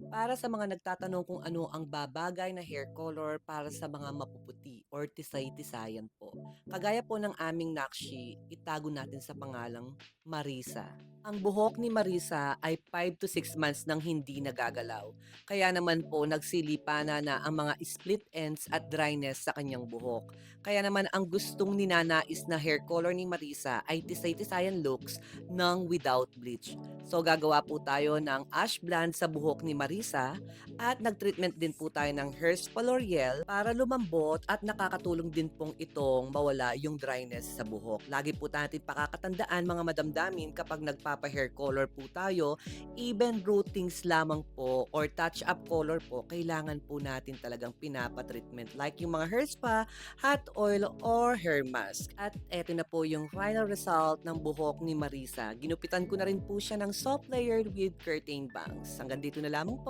Para sa mga nagtatanong kung ano ang babagay na hair color para sa mga mapuputi or tisay-tisayan po. Kagaya po ng aming Nakshi, itago natin sa pangalang Marisa. Ang buhok ni Marisa ay 5 to 6 months nang hindi nagagalaw. Kaya naman po nagsilipana na ang mga split ends at dryness sa kanyang buhok. Kaya naman ang gustong ninanais na hair color ni Marisa ay tisay-tisayan looks ng without bleach. So gagawa po tayo ng ash blonde sa buhok ni Marisa at nag-treatment din po tayo ng Herspa L'Oreal para lumambot at nakakatulong din pong itong mawala yung dryness sa buhok. Lagi po natin pakakatandaan mga madamdamin kapag nagpapa-hair color po tayo, even routings lamang po or touch-up color po, kailangan po natin talagang pinapa-treatment like yung mga hair spa, hot oil, or hair mask. At eto na po yung final result ng buhok ni Marisa. Ginupitan ko na rin po siya ng soft layered with curtain bangs. Hanggang dito na lamang po.